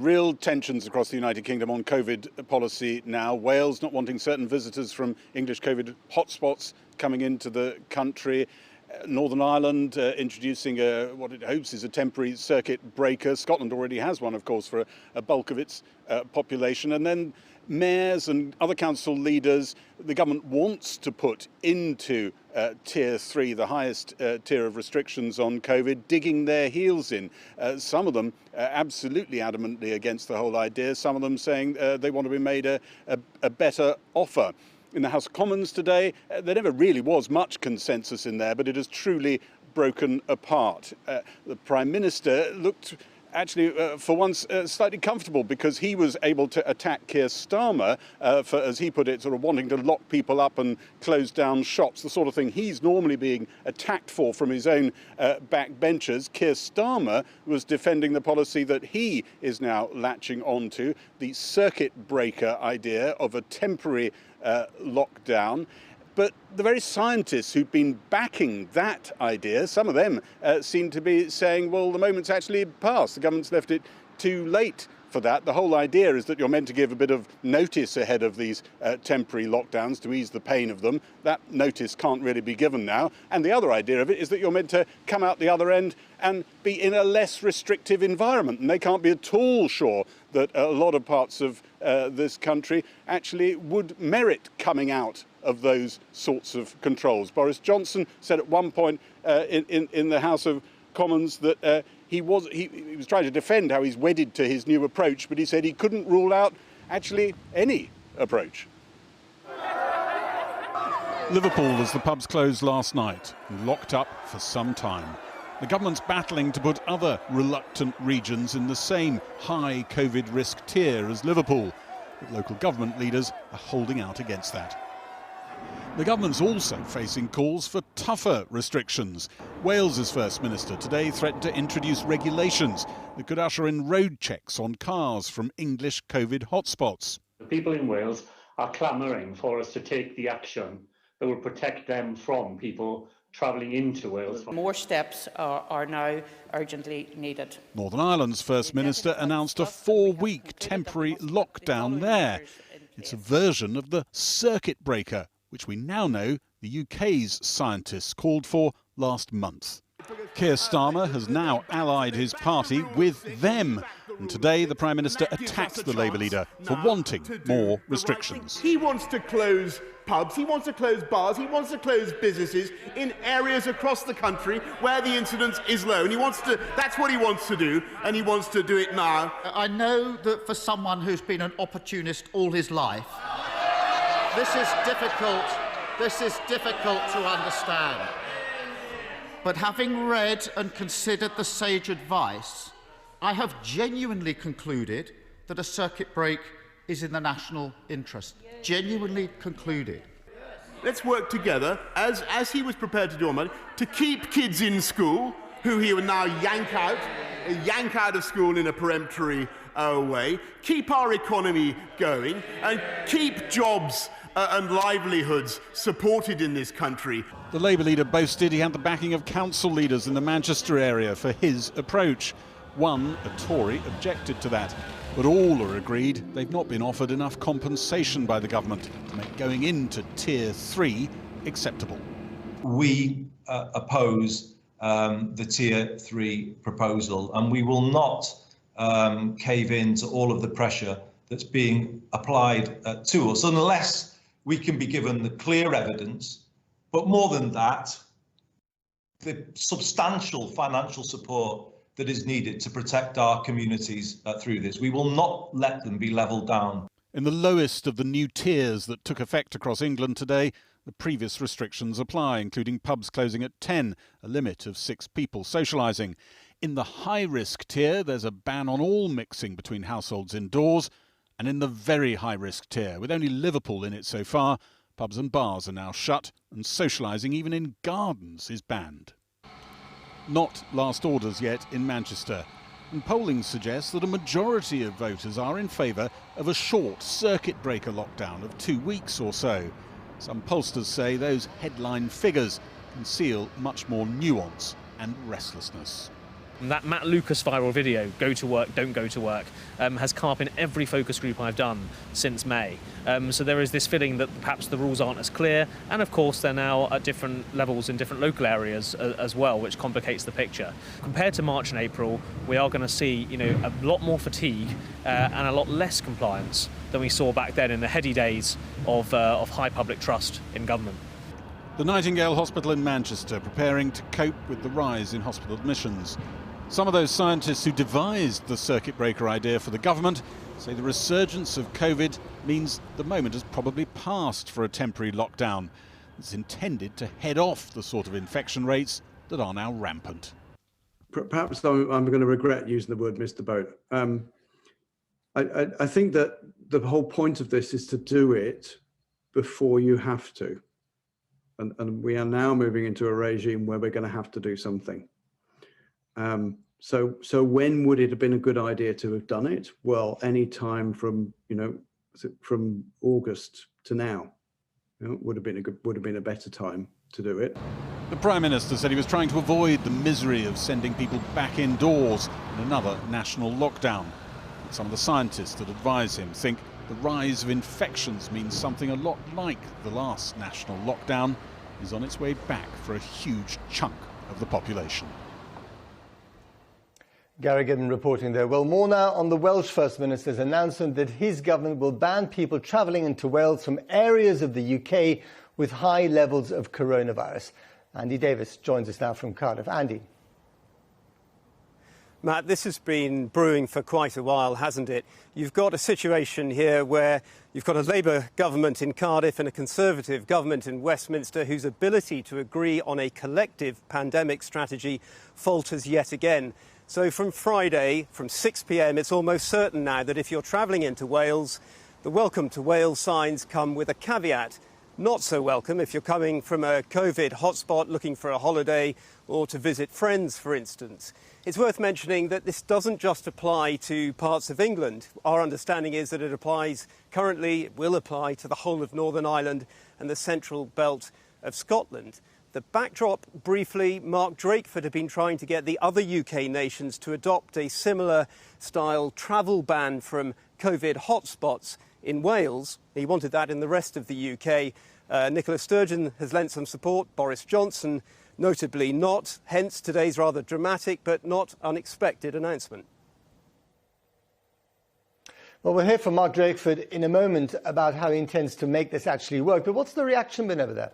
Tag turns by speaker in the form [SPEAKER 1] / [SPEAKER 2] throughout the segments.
[SPEAKER 1] Real tensions across the United Kingdom on COVID policy now. Wales not wanting certain visitors from English COVID hotspots coming into the country. Northern Ireland introducing what it hopes is a temporary circuit breaker. Scotland already has one, of course, for a bulk of its population. And then mayors and other council leaders, the government wants to put into Tier 3, the highest tier of restrictions on COVID, digging their heels in. Some of them absolutely adamantly against the whole idea, some of them saying they want to be made a better offer. In the House of Commons today, there never really was much consensus in there, but it has truly broken apart. The Prime Minister looked actually, for once, slightly comfortable because he was able to attack Keir Starmer for, as he put it, sort of wanting to lock people up and close down shops, the sort of thing he's normally being attacked for from his own backbenchers. Keir Starmer was defending the policy that he is now latching onto, the circuit breaker idea of a temporary lockdown. But the very scientists who've been backing that idea, some of them seem to be saying, well, the moment's actually passed. The government's left it too late for that. The whole idea is that you're meant to give a bit of notice ahead of these temporary lockdowns to ease the pain of them. That notice can't really be given now. And the other idea of it is that you're meant to come out the other end and be in a less restrictive environment. And they can't be at all sure that a lot of parts of this country actually would merit coming out of those sorts of controls. Boris Johnson said at one point in the House of Commons that he was trying to defend how he's wedded to his new approach, but he said he couldn't rule out actually any approach. Liverpool, as the pubs closed last night, locked up for some time. The government's battling to put other reluctant regions in the same high COVID risk tier as Liverpool, but local government leaders are holding out against that. The government's also facing calls for tougher restrictions. Wales's First Minister today threatened to introduce regulations that could usher in road checks on cars from English COVID hotspots.
[SPEAKER 2] The people in Wales are clamouring for us to take the action that will protect them from people travelling into Wales.
[SPEAKER 3] More steps are now urgently needed.
[SPEAKER 1] Northern Ireland's First Minister announced a 4-week temporary lockdown there. It's a version of the circuit breaker, which we now know the UK's scientists called for last month. Keir Starmer has now allied his party with them. And today the Prime Minister attacked the Labour leader for wanting more restrictions.
[SPEAKER 4] He wants to close pubs, he wants to close bars, he wants to close businesses in areas across the country where the incidence is low. And that's what he wants to do, and he wants to do it now.
[SPEAKER 5] I know that for someone who's been an opportunist all his life, this is difficult to understand. But having read and considered the sage advice, I have genuinely concluded that a circuit break is in the national interest. Genuinely concluded.
[SPEAKER 4] Let's work together, as he was prepared to do on Monday, to keep kids in school, who he would now yank out of school in a peremptory way, keep our economy going, and keep jobs and livelihoods supported in this country.
[SPEAKER 1] The Labour leader boasted he had the backing of council leaders in the Manchester area for his approach. One, a Tory, objected to that, but all are agreed they've not been offered enough compensation by the government to make going into Tier 3 acceptable.
[SPEAKER 6] We oppose the Tier 3 proposal, and we will not cave in to all of the pressure that's being applied to us unless we can be given the clear evidence, but more than that, the substantial financial support that is needed to protect our communities through this. We will not let them be levelled down.
[SPEAKER 1] In the lowest of the new tiers that took effect across England today, the previous restrictions apply, including pubs closing at 10, a limit of 6 people socialising. In the high-risk tier, there's a ban on all mixing between households indoors. And in the very high-risk tier, with only Liverpool in it so far, pubs and bars are now shut and socialising even in gardens is banned. Not last orders yet in Manchester. And polling suggests that a majority of voters are in favour of a short circuit breaker lockdown of 2 weeks or so. Some pollsters say those headline figures conceal much more nuance and restlessness.
[SPEAKER 7] And that Matt Lucas viral video, go to work, don't go to work, has come up in every focus group I've done since May. So there is this feeling that perhaps the rules aren't as clear, and of course they're now at different levels in different local areas as well, which complicates the picture. Compared to March and April, we are going to see, a lot more fatigue and a lot less compliance than we saw back then in the heady days of high public trust in government.
[SPEAKER 1] The Nightingale Hospital in Manchester preparing to cope with the rise in hospital admissions. Some of those scientists who devised the circuit breaker idea for the government say the resurgence of COVID means the moment has probably passed for a temporary lockdown. It's intended to head off the sort of infection rates that are now rampant.
[SPEAKER 8] Perhaps I'm going to regret using the word Mr. Boat. I think that the whole point of this is to do it before you have to. And we are now moving into a regime where we're going to have to do something. So when would it have been a good idea to have done it? Well, any time from from August to now, would have been a better time to do it.
[SPEAKER 1] The Prime Minister said he was trying to avoid the misery of sending people back indoors in another national lockdown. Some of the scientists that advise him think the rise of infections means something a lot like the last national lockdown is on its way back for a huge chunk of the population.
[SPEAKER 9] Gary Gibbon reporting there. Well, more now on the Welsh First Minister's announcement that his government will ban people travelling into Wales from areas of the UK with high levels of coronavirus. Andy Davis joins us now from Cardiff. Andy.
[SPEAKER 10] Matt, this has been brewing for quite a while, hasn't it? You've got a situation here where you've got a Labour government in Cardiff and a Conservative government in Westminster whose ability to agree on a collective pandemic strategy falters yet again. So from Friday, from 6 p.m, it's almost certain now that if you're travelling into Wales, the Welcome to Wales signs come with a caveat. Not so welcome if you're coming from a COVID hotspot looking for a holiday or to visit friends, for instance. It's worth mentioning that this doesn't just apply to parts of England. Our understanding is that it will apply to the whole of Northern Ireland and the central belt of Scotland. The backdrop, briefly, Mark Drakeford had been trying to get the other UK nations to adopt a similar style travel ban from COVID hotspots in Wales. He wanted that in the rest of the UK. Nicola Sturgeon has lent some support. Boris Johnson, notably not. Hence today's rather dramatic but not unexpected announcement.
[SPEAKER 9] Well, we'll hear from Mark Drakeford in a moment about how he intends to make this actually work. But what's the reaction been over there?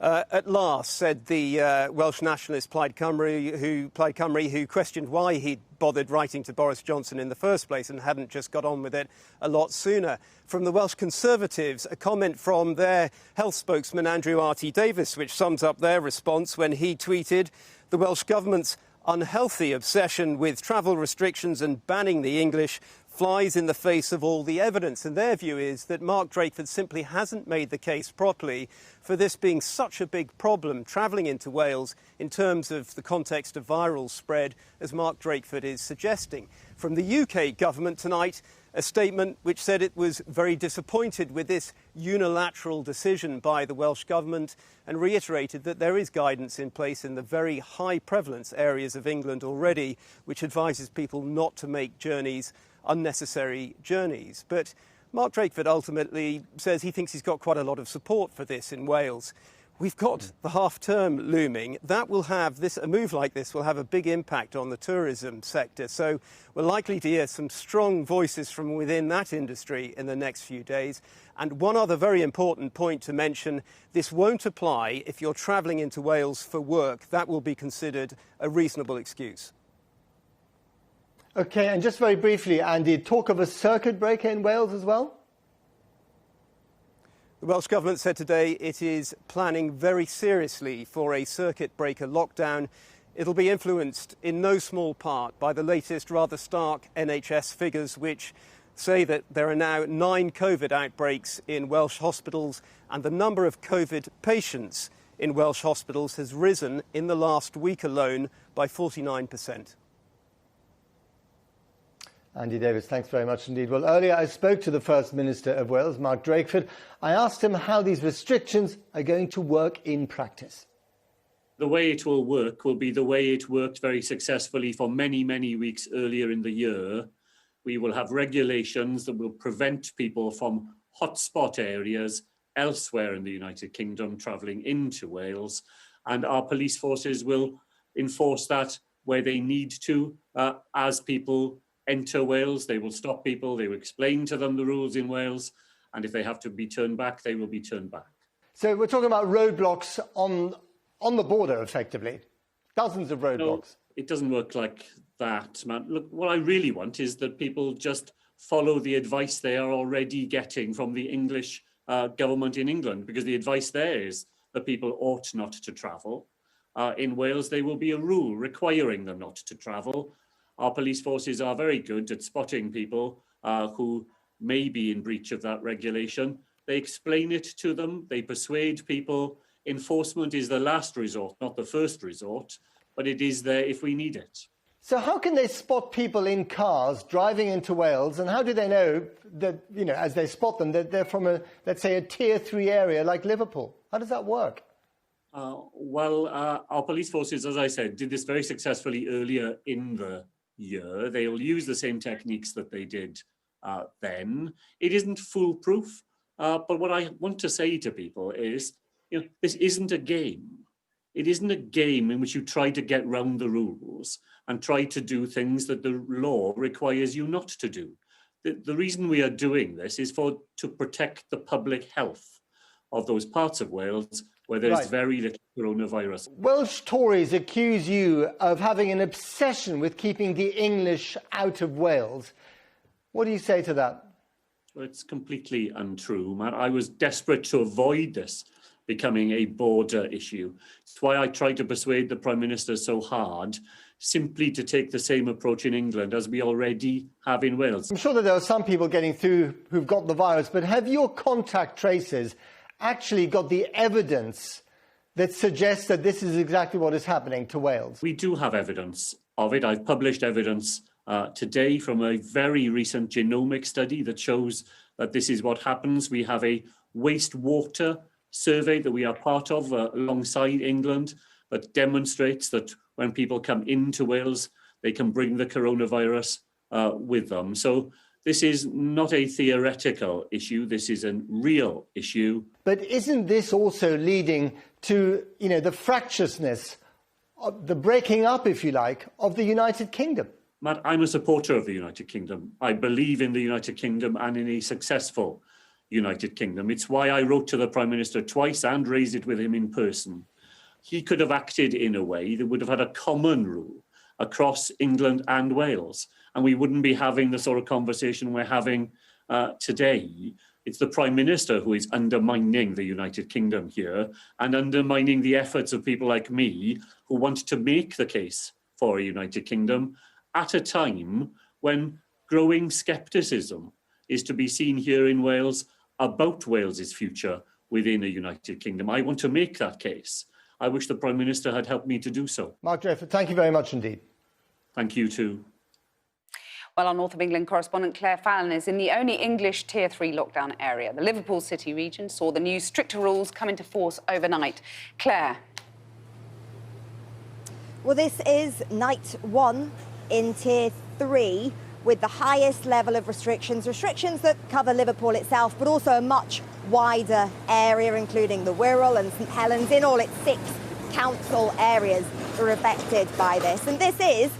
[SPEAKER 10] At last, said the Welsh nationalist Plaid Cymru, who questioned why he'd bothered writing to Boris Johnson in the first place and hadn't just got on with it a lot sooner. From the Welsh Conservatives, a comment from their health spokesman, Andrew R.T. Davis, which sums up their response when he tweeted, "The Welsh Government's unhealthy obsession with travel restrictions and banning the English flies in the face of all the evidence." And their view is that Mark Drakeford simply hasn't made the case properly for this being such a big problem, travelling into Wales in terms of the context of viral spread, as Mark Drakeford is suggesting. From the UK government tonight, a statement which said it was very disappointed with this unilateral decision by the Welsh government and reiterated that there is guidance in place in the very high prevalence areas of England already, which advises people not to make unnecessary journeys. But Mark Drakeford ultimately says he thinks he's got quite a lot of support for this in Wales. We've got the half-term looming. A move like this will have a big impact on the tourism sector. So we're likely to hear some strong voices from within that industry in the next few days. And one other very important point to mention, this won't apply if you're travelling into Wales for work. That will be considered a reasonable excuse.
[SPEAKER 9] OK, and just very briefly, Andy, talk of a circuit breaker in Wales as well?
[SPEAKER 10] The Welsh Government said today it is planning very seriously for a circuit breaker lockdown. It'll be influenced in no small part by the latest rather stark NHS figures, which say that there are now 9 COVID outbreaks in Welsh hospitals, and the number of COVID patients in Welsh hospitals has risen in the last week alone by 49%.
[SPEAKER 9] Andy Davis, thanks very much indeed. Well, earlier I spoke to the First Minister of Wales, Mark Drakeford. I asked him how these restrictions are going to work in practice.
[SPEAKER 2] the way it will work will be the way it worked very successfully for many, many weeks earlier in the year. We will have regulations that will prevent people from hotspot areas elsewhere in the United Kingdom travelling into Wales, and our police forces will enforce that where they need to. As people enter Wales, they will stop people, they will explain to them the rules in Wales, and if they have to be turned back, they will be turned back. So
[SPEAKER 9] we're talking about roadblocks on the border, effectively. Dozens of roadblocks.
[SPEAKER 2] No, it doesn't work like that, man. Look, what I really want is that people just follow the advice they are already getting from the English government in England, because the advice there is that people ought not to travel. In Wales, there will be a rule requiring them not to travel. Our police forces are very good at spotting people who may be in breach of that regulation. They explain it to them, they persuade people. Enforcement is the last resort, not the first resort, but it is there if we need it.
[SPEAKER 9] So how can they spot people in cars driving into Wales, and how do they know that, you know, as they spot them, that they're from let's say, a tier 3 area like Liverpool? How does that work?
[SPEAKER 2] Our police forces, as I said, did this very successfully earlier in the year. They will use the same techniques that they did then. It isn't foolproof, but what I want to say to people is, you know, this isn't a game. It isn't a game in which you try to get round the rules and try to do things that the law requires you not to do. The reason we are doing this is to protect the public health of those parts of Wales where there's very little coronavirus.
[SPEAKER 9] Welsh Tories accuse you of having an obsession with keeping the English out of Wales. What do you say to that?
[SPEAKER 2] Well, it's completely untrue, Matt. I was desperate to avoid this becoming a border issue. It's why I tried to persuade the Prime Minister so hard, simply to take the same approach in England as we already have in Wales.
[SPEAKER 9] I'm sure that there are some people getting through who've got the virus, but have your contact tracers actually got the evidence that suggests that this is exactly what is happening to Wales?
[SPEAKER 2] We do have evidence of it. I've published evidence today from a very recent genomic study that shows that this is what happens. We have a wastewater survey that we are part of alongside England that demonstrates that when people come into Wales, they can bring the coronavirus with them. So this is not a theoretical issue. This is a real issue.
[SPEAKER 9] But isn't this also leading to, you know, the fractiousness, the breaking up, if you like, of the United Kingdom?
[SPEAKER 2] Matt, I'm a supporter of the United Kingdom. I believe in the United Kingdom and in a successful United Kingdom. It's why I wrote to the Prime Minister twice and raised it with him in person. He could have acted in a way that would have had a common rule across England and Wales, and we wouldn't be having the sort of conversation we're having today. It's the Prime Minister who is undermining the United Kingdom here and undermining the efforts of people like me who want to make the case for a United Kingdom at a time when growing scepticism is to be seen here in Wales about Wales's future within a United Kingdom. I want to make that case. I wish the Prime Minister had helped me to do so.
[SPEAKER 9] Mark Drakeford, thank you very much indeed.
[SPEAKER 2] Thank you too.
[SPEAKER 11] Well, our North of England correspondent Claire Fallon is in the only English Tier 3 lockdown area. The Liverpool City region saw the new stricter rules come into force overnight. Claire.
[SPEAKER 12] Well, this is night 1 in Tier 3, with the highest level of restrictions that cover Liverpool itself, but also a much wider area, including the Wirral and St Helens. In all, it's 6 council areas that are affected by this. And this is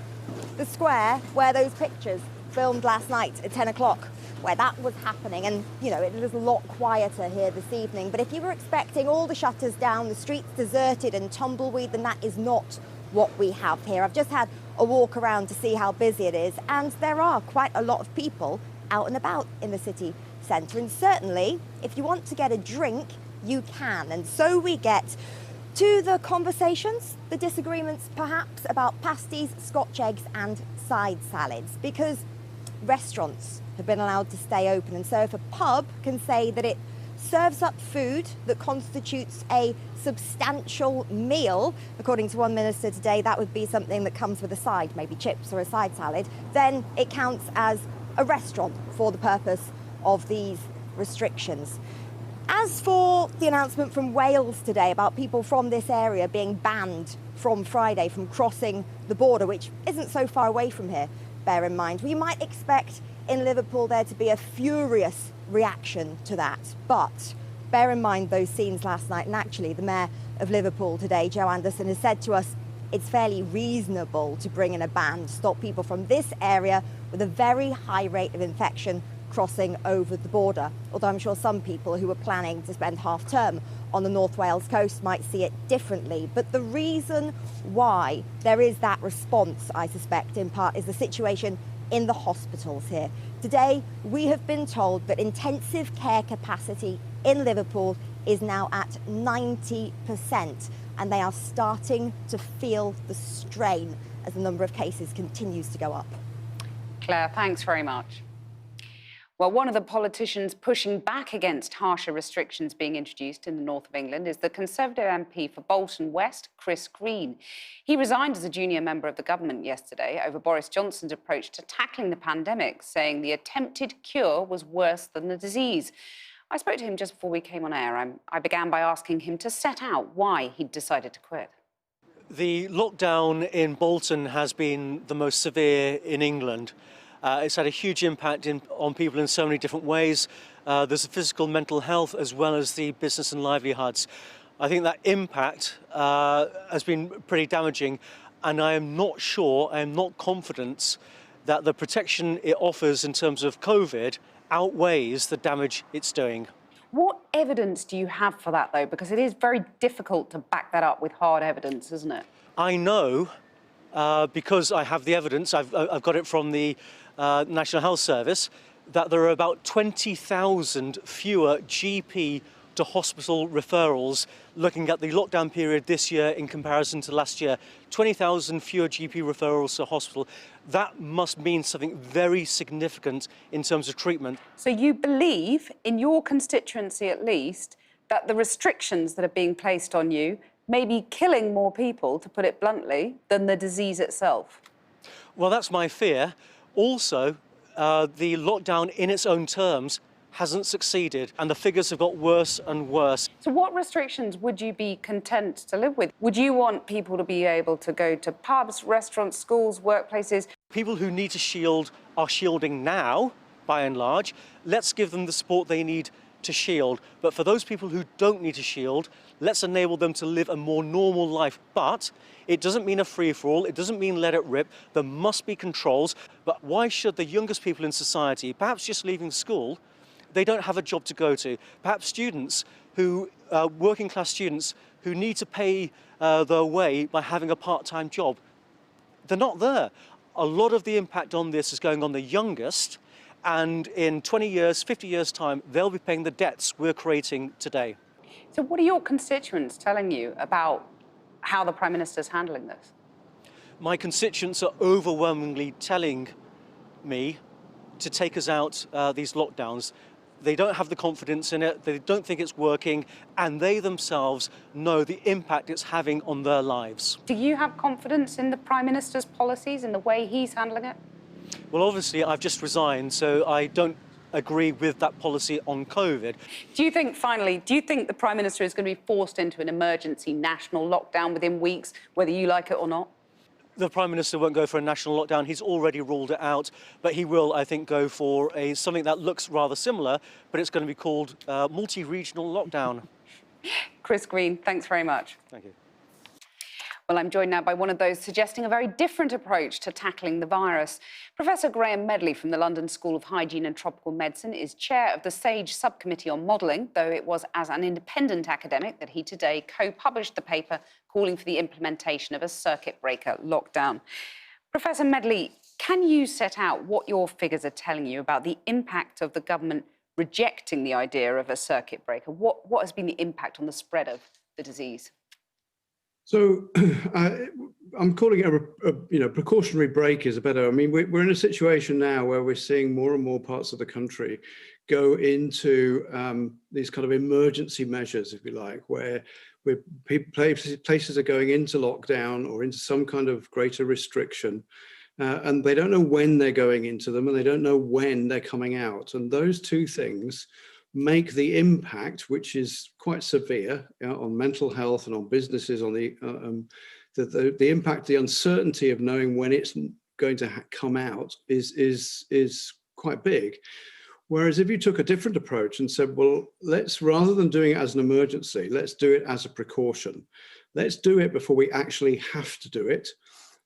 [SPEAKER 12] the square where those pictures filmed last night at 10 o'clock, where that was happening. And, you know, it was a lot quieter here this evening. But if you were expecting all the shutters down, the streets deserted and tumbleweed, then that is not what we have here. I've just had a walk around to see how busy it is, and there are quite a lot of people out and about in the city centre. And certainly, if you want to get a drink, you can. And so we get to the conversations, the disagreements perhaps, about pasties, Scotch eggs and side salads, because restaurants have been allowed to stay open. And so if a pub can say that it serves up food that constitutes a substantial meal, according to one minister today, that would be something that comes with a side, maybe chips or a side salad, then it counts as a restaurant for the purpose of these restrictions. As for the announcement from Wales today about people from this area being banned from Friday from crossing the border, which isn't so far away from here, bear in mind, we might expect in Liverpool there to be a furious reaction to that. But bear in mind those scenes last night, and actually the Mayor of Liverpool today, Joe Anderson, has said to us it's fairly reasonable to bring in a ban to stop people from this area with a very high rate of infection crossing over the border. Although I'm sure some people who were planning to spend half term on the North Wales coast might see it differently. But the reason why there is that response, I suspect, in part, is the situation in the hospitals here. Today, we have been told that intensive care capacity in Liverpool is now at 90%, and they are starting to feel the strain as the number of cases continues to go up.
[SPEAKER 11] Claire, thanks very much. Well, one of the politicians pushing back against harsher restrictions being introduced in the north of England is the Conservative MP for Bolton West, Chris Green. He resigned as a junior member of the government yesterday over Boris Johnson's approach to tackling the pandemic, saying the attempted cure was worse than the disease. I spoke to him just before we came on air. I began by asking him to set out why he'd decided to quit.
[SPEAKER 13] The lockdown in Bolton has been the most severe in England. It's had a huge impact on people in so many different ways. There's the physical, mental health, as well as the business and livelihoods. I think that impact has been pretty damaging, and I am not sure, I am not confident that the protection it offers in terms of COVID outweighs the damage it's doing.
[SPEAKER 11] What evidence do you have for that, though? Because it is very difficult to back that up with hard evidence, isn't it?
[SPEAKER 13] I know, because I have the evidence, I've got it from the National Health Service, that there are about 20,000 fewer GP to hospital referrals looking at the lockdown period this year in comparison to last year. 20,000 fewer GP referrals to hospital. That must mean something very significant in terms of treatment.
[SPEAKER 11] So you believe, in your constituency at least, that the restrictions that are being placed on you may be killing more people, to put it bluntly, than the disease itself?
[SPEAKER 13] Well, that's my fear. Also, the lockdown in its own terms hasn't succeeded, and the figures have got worse and worse.
[SPEAKER 11] So what restrictions would you be content to live with? Would you want people to be able to go to pubs, restaurants, schools, workplaces?
[SPEAKER 13] People who need to shield are shielding now, by and large. Let's give them the support they need to shield. But for those people who don't need to shield, let's enable them to live a more normal life. But it doesn't mean a free-for-all. It doesn't mean let it rip. There must be controls. But why should the youngest people in society, perhaps just leaving school, they don't have a job to go to? Perhaps students who, working class students who need to pay their way by having a part-time job, they're not there. A lot of the impact on this is going on the youngest, and in 20 years, 50 years' time, they'll be paying the debts we're creating today.
[SPEAKER 11] So what are your constituents telling you about how the Prime Minister's handling this?
[SPEAKER 13] My constituents are overwhelmingly telling me to take us out these lockdowns. They don't have the confidence in it, they don't think it's working, and they themselves know the impact it's having on their lives.
[SPEAKER 11] Do you have confidence in the Prime Minister's policies, in the way he's handling it?
[SPEAKER 13] Well, obviously, I've just resigned, so I don't agree with that policy on COVID.
[SPEAKER 11] Do you think, finally, do you think the Prime Minister is going to be forced into an emergency national lockdown within weeks, whether you like it or not?
[SPEAKER 13] The Prime Minister won't go for a national lockdown. He's already ruled it out, but he will, I think, go for something that looks rather similar, but it's going to be called multi-regional lockdown.
[SPEAKER 11] Chris Green, thanks very much.
[SPEAKER 13] Thank you.
[SPEAKER 11] Well, I'm joined now by one of those suggesting a very different approach to tackling the virus. Professor Graham Medley from the London School of Hygiene and Tropical Medicine is chair of the SAGE subcommittee on modelling, though it was as an independent academic that he today co-published the paper calling for the implementation of a circuit breaker lockdown. Professor Medley, can you set out what your figures are telling you about the impact of the government rejecting the idea of a circuit breaker? What has been the impact on the spread of the disease?
[SPEAKER 8] So I'm calling it a precautionary break is a better. I mean, we're in a situation now where we're seeing more and more parts of the country go into these kind of emergency measures, if you like, where places are going into lockdown or into some kind of greater restriction, and they don't know when they're going into them, and they don't know when they're coming out. And those two things make the impact, which is quite severe, on mental health and on businesses, on the impact, the uncertainty of knowing when it's going to come out is quite big. Whereas if you took a different approach and said, well, let's, rather than doing it as an emergency, let's do it as a precaution. Let's do it before we actually have to do it.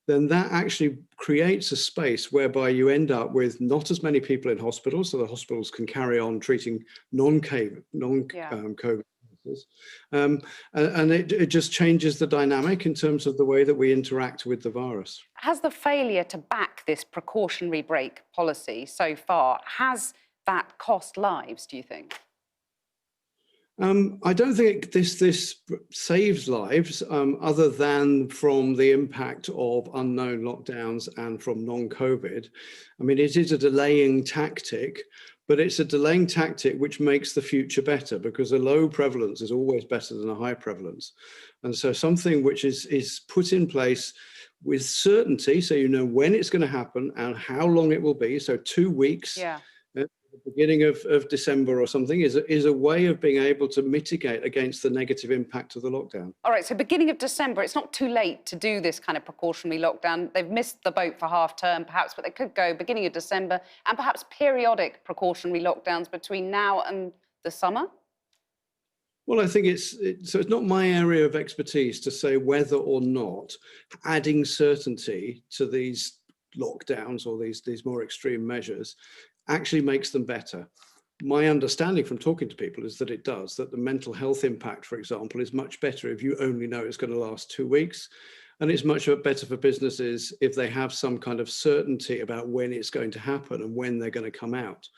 [SPEAKER 8] Then that actually creates a space whereby you end up with not as many people in hospitals, so the hospitals can carry on treating non-COVID cases. And it just changes the dynamic in terms of the way that we interact with the virus.
[SPEAKER 11] Has the failure to back this precautionary break policy so far, has that cost lives, do you think?
[SPEAKER 8] I don't think this saves lives, other than from the impact of unknown lockdowns and from non-COVID. I mean, it is a delaying tactic, but it's a delaying tactic which makes the future better, because a low prevalence is always better than a high prevalence. And so something which is put in place with certainty, so you know when it's going to happen and how long it will be, so 2 weeks.
[SPEAKER 11] Yeah.
[SPEAKER 8] Beginning of December or something is a way of being able to mitigate against the negative impact of the lockdown.
[SPEAKER 11] All right, so beginning of December, it's not too late to do this kind of precautionary lockdown. They've missed the boat for half term, perhaps, but they could go beginning of December, and perhaps periodic precautionary lockdowns between now and the summer?
[SPEAKER 8] Well, I think it's not my area of expertise to say whether or not adding certainty to these lockdowns or these more extreme measures actually makes them better. My understanding from talking to people is that it does, that the mental health impact, for example, is much better if you only know it's going to last 2 weeks. And it's much better for businesses if they have some kind of certainty about when it's going to happen and when they're going to come out.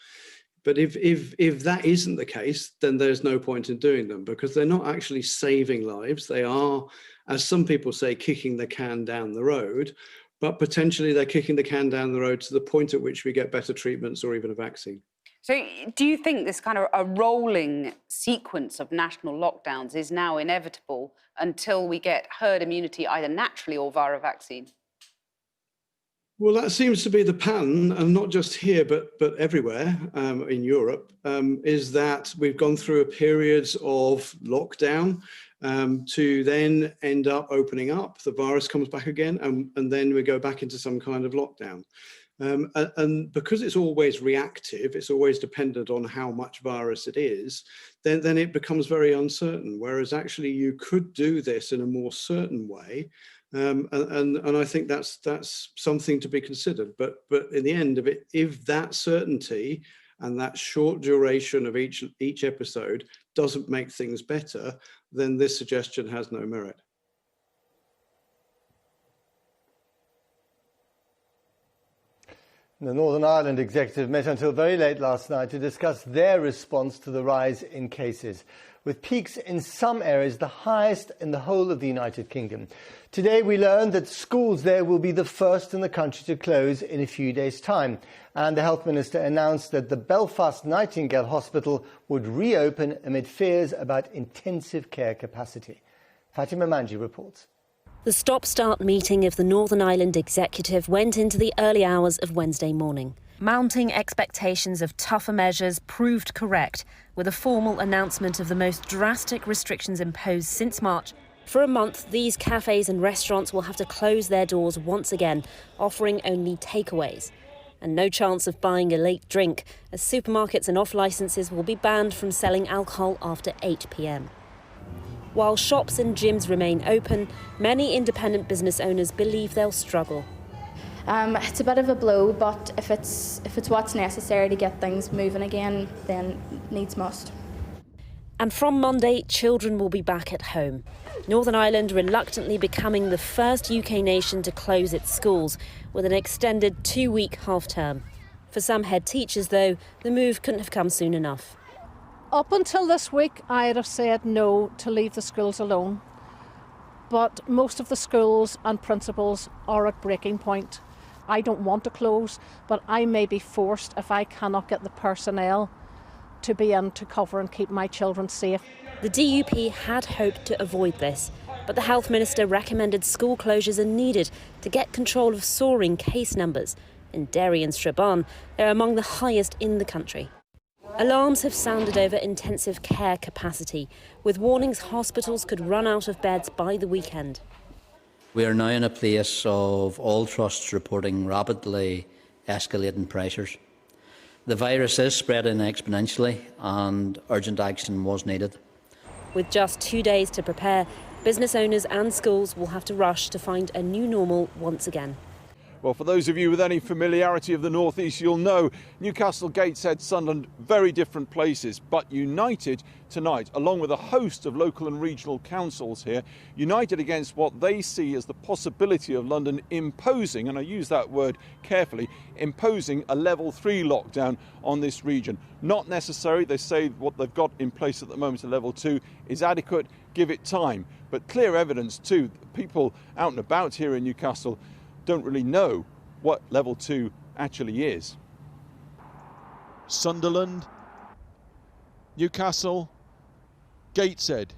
[SPEAKER 8] But if that isn't the case, then there's no point in doing them, because they're not actually saving lives. They are, as some people say, kicking the can down the road. But potentially they're kicking the can down the road to the point at which we get better treatments or even a vaccine.
[SPEAKER 11] So do you think this kind of a rolling sequence of national lockdowns is now inevitable until we get herd immunity either naturally or via a vaccine?
[SPEAKER 8] Well, that seems to be the pattern, and not just here, but everywhere in Europe, is that we've gone through a period of lockdown to then end up opening up. The virus comes back again, and then we go back into some kind of lockdown. And because it's always reactive, it's always dependent on how much virus it is, then it becomes very uncertain. Whereas actually you could do this in a more certain way. And I think that's something to be considered. But in the end of it, if that certainty and that short duration of each episode doesn't make things better, then this suggestion has no merit.
[SPEAKER 9] The Northern Ireland executive met until very late last night to discuss their response to the rise in cases, with peaks in some areas the highest in the whole of the United Kingdom. Today we learned that schools there will be the first in the country to close in a few days' time. And the Health Minister announced that the Belfast Nightingale Hospital would reopen amid fears about intensive care capacity. Fatima Manji reports.
[SPEAKER 14] The stop-start meeting of the Northern Ireland Executive went into the early hours of Wednesday morning. Mounting expectations of tougher measures proved correct, with a formal announcement of the most drastic restrictions imposed since March. For a month, these cafes and restaurants will have to close their doors once again, offering only takeaways. And no chance of buying a late drink, as supermarkets and off-licences will be banned from selling alcohol after 8 p.m. While shops and gyms remain open, many independent business owners believe they'll struggle.
[SPEAKER 15] It's a bit of a blow, but if it's what's necessary to get things moving again, then needs must.
[SPEAKER 14] And from Monday, children will be back at home. Northern Ireland reluctantly becoming the first UK nation to close its schools, with an extended 2-week half-term. For some head teachers, though, the move couldn't have come soon enough.
[SPEAKER 16] Up until this week, I'd have said no to leave the schools alone. But most of the schools and principals are at breaking point. I don't want to close, but I may be forced if I cannot get the personnel to be in to cover and keep my children safe.
[SPEAKER 14] The DUP had hoped to avoid this, but the Health Minister recommended school closures are needed to get control of soaring case numbers. In Derry and Strabane, they're among the highest in the country. Alarms have sounded over intensive care capacity, with warnings hospitals could run out of beds by the weekend.
[SPEAKER 17] We are now in a place of all trusts reporting rapidly escalating pressures. The virus is spreading exponentially and urgent action was needed.
[SPEAKER 14] With just 2 days to prepare, business owners and schools will have to rush to find a new normal once again.
[SPEAKER 18] Well, for those of you with any familiarity of the North East, you'll know Newcastle, Gateshead, Sunderland, very different places, but united tonight, along with a host of local and regional councils here, united against what they see as the possibility of London imposing, and I use that word carefully, imposing a level 3 lockdown on this region. Not necessary. They say what they've got in place at the moment, a level 2, is adequate. Give it time. But clear evidence too, people out and about here in Newcastle don't really know what level 2 actually is. Sunderland, Newcastle, Gateshead.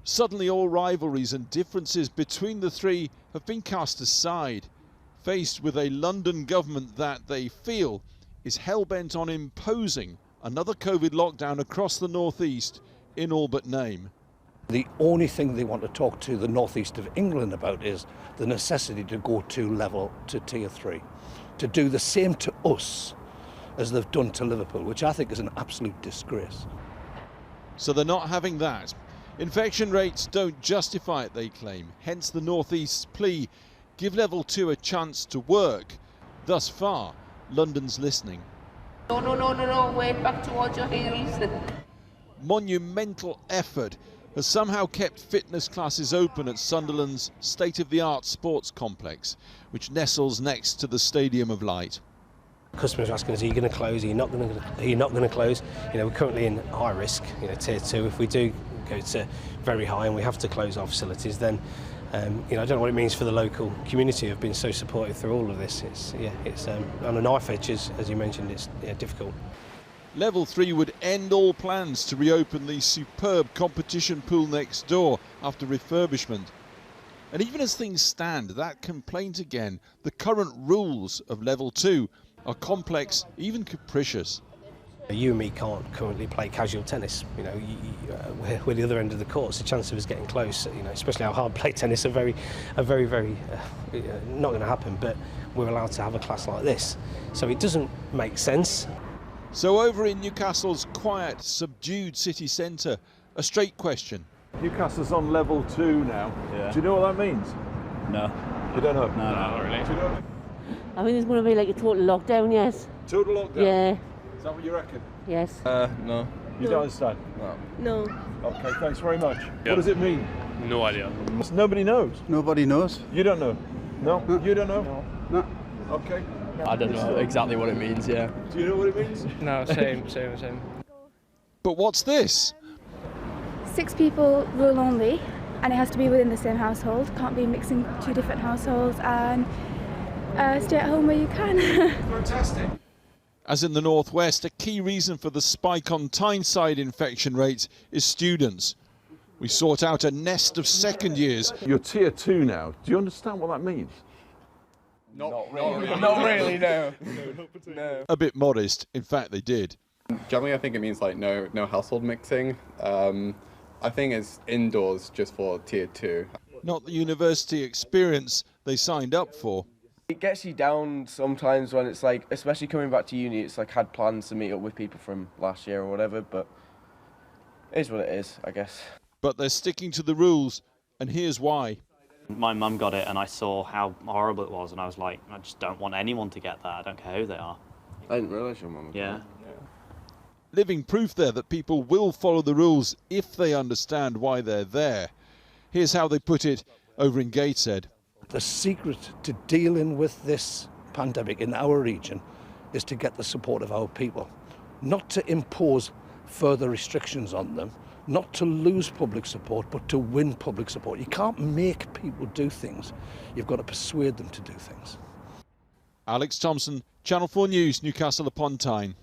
[SPEAKER 18] Suddenly all rivalries and differences between the three have been cast aside, faced with a London government that they feel is hell-bent on imposing another COVID lockdown across the North East in all but name.
[SPEAKER 19] The only thing they want to talk to the northeast of England about is the necessity to go to tier 3, to do the same to us as they've done to Liverpool, which I think is an absolute disgrace.
[SPEAKER 18] So they're not having that. Infection rates don't justify it, they claim, hence the northeast's plea, give level 2 a chance to work. Thus far, London's listening.
[SPEAKER 20] No, wait back towards your heels.
[SPEAKER 18] Monumental effort has somehow kept fitness classes open at Sunderland's state-of-the-art sports complex, which nestles next to the Stadium of Light.
[SPEAKER 21] Customers are asking us, are you going to close, are you not going to close? You know, we're currently in high risk, tier 2. If we do go to very high and we have to close our facilities, then I don't know what it means for the local community who have been so supportive through all of this. It's on a knife edge, as you mentioned, it's difficult.
[SPEAKER 18] Level 3 would end all plans to reopen the superb competition pool next door after refurbishment. And even as things stand, that complaint again, the current rules of Level 2 are complex, even capricious.
[SPEAKER 21] You and me can't currently play casual tennis. We're the other end of the court. So the chance of us getting close, especially how hard play tennis, are very not going to happen. But we're allowed to have a class like this, so it doesn't make sense.
[SPEAKER 18] So over in Newcastle's quiet, subdued city centre, a straight question. Newcastle's on level 2 now. Yeah. Do you know what that means?
[SPEAKER 22] No.
[SPEAKER 18] You don't know?
[SPEAKER 22] No, not really.
[SPEAKER 18] Do you know?
[SPEAKER 22] I think it's going to be like a total lockdown, yes.
[SPEAKER 18] Total lockdown?
[SPEAKER 22] Yeah.
[SPEAKER 18] Is that what you reckon?
[SPEAKER 22] Yes.
[SPEAKER 18] No. You don't understand?
[SPEAKER 22] No.
[SPEAKER 18] Okay, thanks very much.
[SPEAKER 23] Yeah.
[SPEAKER 18] What does it mean?
[SPEAKER 23] No idea.
[SPEAKER 18] Nobody knows?
[SPEAKER 24] Nobody knows.
[SPEAKER 18] You don't know? No? You don't know?
[SPEAKER 24] No.
[SPEAKER 18] Okay.
[SPEAKER 23] I don't know exactly what it means, yeah.
[SPEAKER 18] Do you know what it means?
[SPEAKER 23] No, same.
[SPEAKER 18] But what's this?
[SPEAKER 25] 6 people rule only, and it has to be within the same household. Can't be mixing 2 different households, and stay at home where you can.
[SPEAKER 18] Fantastic. As in the Northwest, a key reason for the spike on Tyneside infection rates is students. We sought out a nest of second years. You're tier 2 now. Do you understand what that means?
[SPEAKER 23] Not really, no.
[SPEAKER 18] A bit modest. In fact, they did.
[SPEAKER 26] Generally, I think it means like no household mixing. I think it's indoors just for tier 2.
[SPEAKER 18] Not the university experience they signed up for.
[SPEAKER 27] It gets you down sometimes when it's like, especially coming back to uni, it's like had plans to meet up with people from last year or whatever, but it is what it is, I guess.
[SPEAKER 18] But they're sticking to the rules, and here's why.
[SPEAKER 28] My mum got it and I saw how horrible it was and I was like, I just don't want anyone to get that. I don't care who they are.
[SPEAKER 27] I didn't realise your mum was
[SPEAKER 28] Yeah.
[SPEAKER 18] Living proof there that people will follow the rules if they understand why they're there. Here's how they put it over in Gateshead.
[SPEAKER 19] The secret to dealing with this pandemic in our region is to get the support of our people, not to impose further restrictions on them, not to lose public support, but to win public support. You can't make people do things. You've got to persuade them to do things.
[SPEAKER 18] Alex Thompson, Channel 4 News, Newcastle upon Tyne.